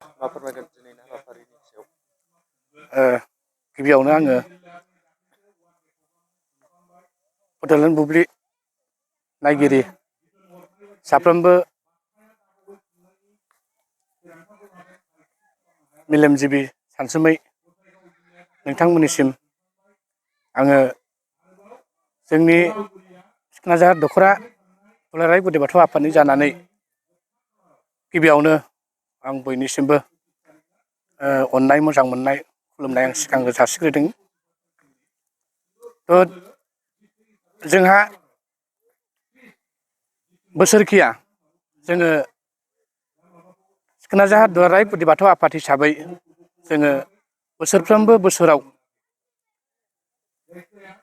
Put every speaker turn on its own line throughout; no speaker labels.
मा फोरमायगोन दिनैनि हाबाफारिनि सायाव?
गिबियावनो आङो बड'लेण्ड बुब्लि नायगिरि साफ्रोमबो मेलेमजिबि सानसुमै नोंथांमोननिसिम आङो जोंनि सिखोना जाहार दख'रा दुलाराय गुदि बाथौ आफादनि जानानै गिबियावनो आं बयनिसिमबो अननाय मोजां मोननाय खुलुमनाय आं सिगांग्रो जासिग्रोदों। जोंहा बोसोरखिया जोङो सिखोना जाहार दुलाराय गुदि बाथौ आफाद हिसाबै जोङो बोसोरफ्रोमबो बोसोराव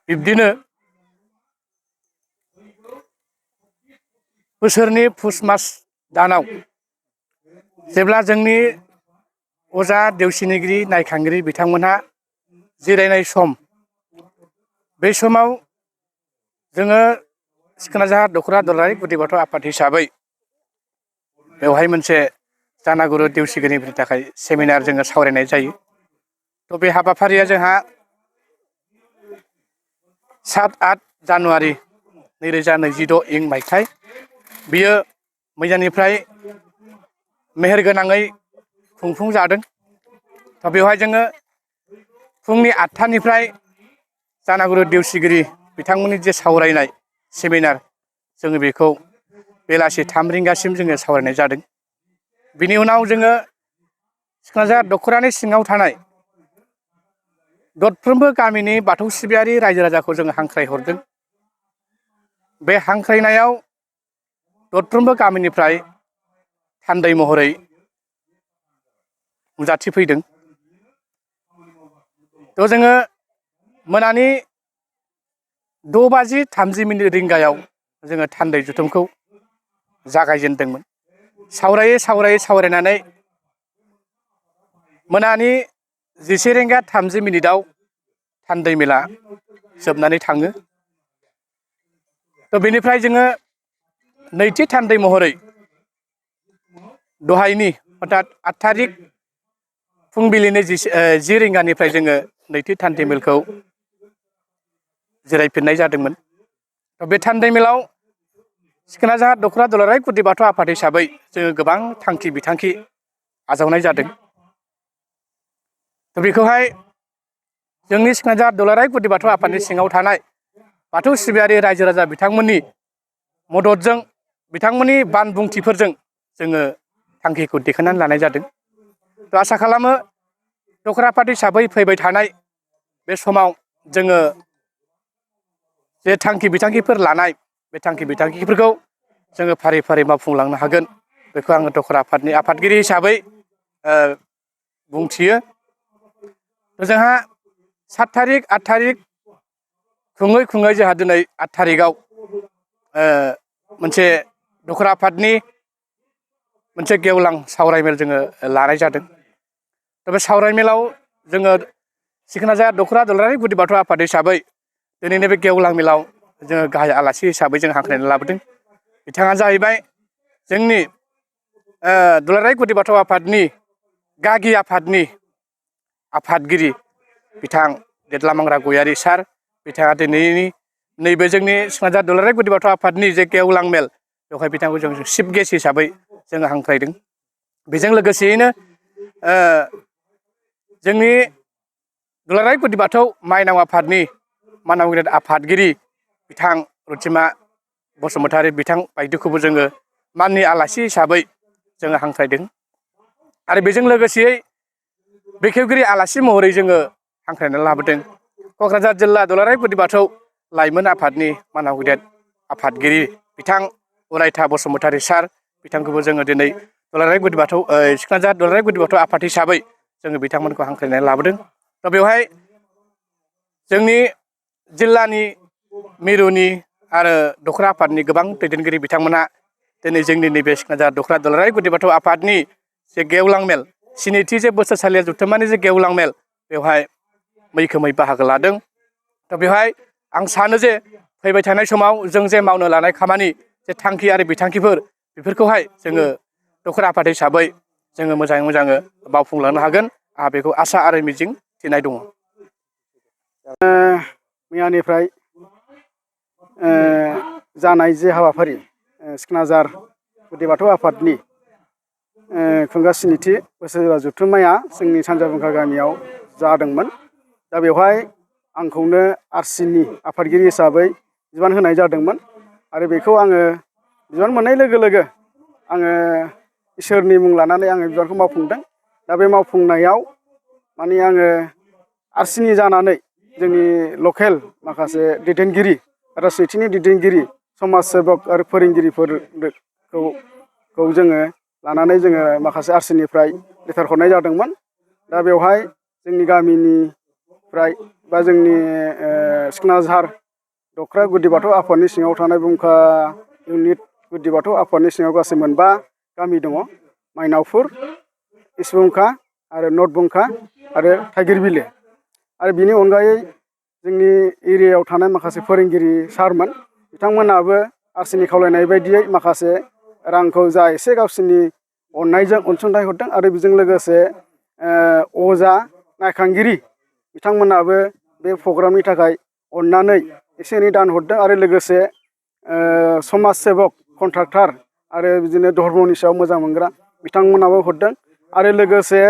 बिब्दिनो बोसोरनि पुस मास दानाव जेब्ला जोंनि अजा देवसिनिगिरि नायखांगिरि बिथांमोनहा जिरायनाय सम, बे समाव जोङो सिखोना जाहार दख'रा दुलाराय गुदि बाथौ आफाद हिसाबै बेवहाय मोनसे जानागुरु देवसिगिरिफोरनि थाखाय सेमिनार जोङो सावरायनाय जायो। बे हाबाफारिया जोंहा 7-8 जानुवारि 2026 इं मायथाइ बियो मैयानिफ्राय मेहेरगोनाङै खुंफुंजादों। बेवहाय जोङो फुंनि 8टानिफ्राय जानागुरु देवसिगिरि बिथांमोननि जे सावरायनाय सेमिनार, जोङो बेखौ बेलासि 3 रिंगासिम जोङो सावरायनाय जादों। बिनि उनाव जोङो सिखोना जाहार दख'रानि सिङाव थानाय दरफ्रोमबो गामिनि बाथौ सिबियारि रायजो राजाखौ जोङो हांख्रायहरदों। बे हांख्रायनायाव दरफ्रोमबो गामिनिफ्राय थान्दै महरै नुजाथिफैदों। जोङो मोनानि 6:30 रिंगायाव जोङो थान्दै जथुमखौ जागायजेनदोंमोन। सावरायै सावरायनानै मोनानि 11:30 थान्दै मेला जोबनानै थाङो। बेनिफ्राय जोङो नैथि थान्दै महरै दहायनि अर्थात 8 थारिख फुंबिलिनि 10 रिंगानिफ्राय जोङो नैथि थान्दै मेलखौ जिरायफिननाय जादोंमोन। बे थान्दै मेलाव सिखोना जाहार दख'रा दुलाराय गुदि बाथौ आफाद हिसाबै जोङो गोबां थांखि बिथांखि आजावनाय जादों। बेखौहाय जोंनि सिखोना जाहार दुलाराय गुदि बाथौ आफादनि सिङाव थानाय बाथौ सिबियारि रायजो राजा बिथांमोननि मददजों, बिथांमोननि बानबुंथिफोरजों जोङो थांखिखौ दिखांनानै लानाय जादों। आसा खालामो दख'रा आफाद हिसाबै फैबाय थानाय बे समाव जोङो जे थांखि बिथांखिफोर लानाय, बे थांखि बिथांखिफोरखौ जोङो फारि फारि मावफुंलांनो हागोन। बेखौ आङो दख'रा आफादनि आफादगिरि हिसाबै बुंथियो। जोंहा 7 थारिख 8 थारिख खुङै जोंहा दिनै 8 थारिखआव मोनसे दख'रा आफादनि मोनसे गेवलां सावरायमेल जोङो लानाय जादों। बे सावरायमेलाव जोङो सिखोना जाहार दख'रा दुलाराय गुदि बाथौ आफाद हिसाबै दिनैनि बे गेवलां मेलाव जोङो गाहाय आलासि हिसाबै जों हांख्रायनानै लाबोदों। बिथाङा जाहैबाय जोंनि दुलाराय गुदि बाथौ आफादनि गागि आफादनि आफादगिरि बिथां देदलामांग्रा गयारि सार। बिथाङा दिनैनि नैबे जोंनि सिखोना जाहार दुलाराय गुदि बाथौ आफादनि जे गेवलां मेल, बेवहाय बिथांखौ जों चिफ गेस्ट हिसाबै जोङो हांख्रायदों। बेजों लोगोसेयैनो जोंनि दुलाराय गुदि बाथौ माइनाव आफादनि मानाव गेदेर आफादगिरि बिथां रुथिमा बसुमतारी बिथां बायदिखौबो जोङो माननि आलासि हिसाबै जोङो हांख्रायदों। आरो बेजों लोगोसेयै बेखेवगिरि आलासि महरै जोङो हांख्रायनानै लाबोदों क'क्राझार जिल्ला दुलाराय गुदि बाथौ लाइमोन आफादनि मानाव गेदेर आफादगिरि बिथां अरायथा बसुमतारी सार। बिथांखौबो जोङो दिनै दुलाराय गुदि बाथौ सिखोना जाहार दुलाराय गुदि बाथौ आफाद हिसाबै जोङो बिथांमोनखौ हांख्रायनानै लाबोदों। बेवहाय जोंनि जिल्लानि मिरुनि आरो दख'रा आफादनि गोबां दैदेनगिरि बिथांमोना दिनै जोंनि नैबे सिखोना जाहार दख'रा दुलाराय गुदि बाथौ आफादनि जे गेवलां मेल, स्निथि जे बोसोरसालिया जथुम्मानि जे गेवलां मेल, बेवहाय मैखोमै बाहागो लादों। बेवहाय आं सानो जे फैबाय थानाय समाव जों जे मावनो लानाय खामानि, जे थांखि आरो बिथांखिफोर, बेफोरखौहाय जोङो दख'रा आफाद हिसाबै जोङो मोजाङै मोजाङै मावफुंलांनो हागोन आंहा बेखौ आसा आरो मिजिं थिनाय दङ।
मैयानिफ्राय जानाय जे हाबाफारि सिखनाजार गुदि बाथौ आफादनि खुंगा स्निथि बोसोर जथुम्माया जोंनि सानजा बुंखा गामियाव जादोंमोन। दा बेवहाय आंखौनो आरसिनि आफादगिरि हिसाबै बिबान होनाय जादोंमोन आरो बेखौ आङो बिबान मोननाय लोगो लोगो आङो इसोरनि मुं लानानै आङो बिबानखौ मावफुंदों। दा बे मावफुंनायाव माने आङो आरसिनि जानानै जोंनि लकेल माखासे दैदेनगिरि राजनिथिनि दैदेनगिरि समाज सेबक आरो फोरोंगिरिफोरखौ जोङो लानानै जोङो माखासे आरसिनिफ्राय लेटार हरनाय जादोंमोन। दा बेवहाय जोंनि गामिनिफ्राय बा जोंनि सिखनाझार दख'र गुदि बाथौ आफादनि सिङाव थानाय बुंखा इउनिट गुदि बाथौ आफादनि सिङाव गासै मोनबा गामि दङ। माइनावफुर, इसबुंखा आरो नर्थ बुंखा आरो थाइगिरबिल। आरो बिनि अनगायै जोंनि एरियायाव थानाय माखासे फोरोंगिरि सारमोन बिथांमोनाबो आरसिनि खावलायनाय बायदियै माखासे रांखौ जा एसे गावसोरनि अननायजों अनसुंथाइ हरदों आरो बेजों लोगोसे अजा नायखांगिरि बिथांमोनाबो बे प्रग्रामनि थाखाय अननानै एसे एनै दान हरदों आरो लोगोसे समाज सेबक कन्ट्राक्टर आरो बिदिनो धर्मनि सायाव मोजां मोनग्रा बिथांमोनाबो हरदों आरो लोगोसे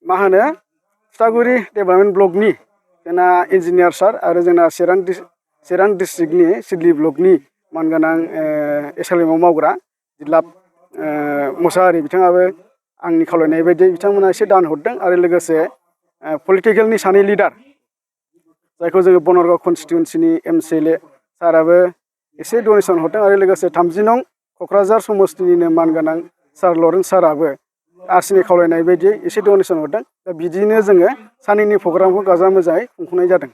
मा होनो तितागुरि डेभेलपमेन्ट ब्लकनि जोंना इन्जिनियार सार आरो जोंना चिरां डिस्ट्रिक्टनि सिडलि ब्लकनि मानगोनां एसएलएमआव मावग्रा जिल्ला मोसाहारि बिथाङाबो आंनि खावलायनाय बायदि बिथांमोना एसे दान हरदों आरो लोगोसे पलिटिकेलनि सानै लिडार जायखौ जोङो बनरगाव कनस्टिटुवेन्सिनि एमसिएलए साराबो एसे डनेसन हरदों आरो लोगोसे 30 नं क'क्राझार समस्तिनिनो मानगोनां सार लरेन्स साराबो आरसिनि खावलायनाय बायदियै एसे डनेसन हरदों। दा बिदिनो जोङो सानैनि प्रग्रामखौ गाजा मोजाङै खुंफुंनाय जादों।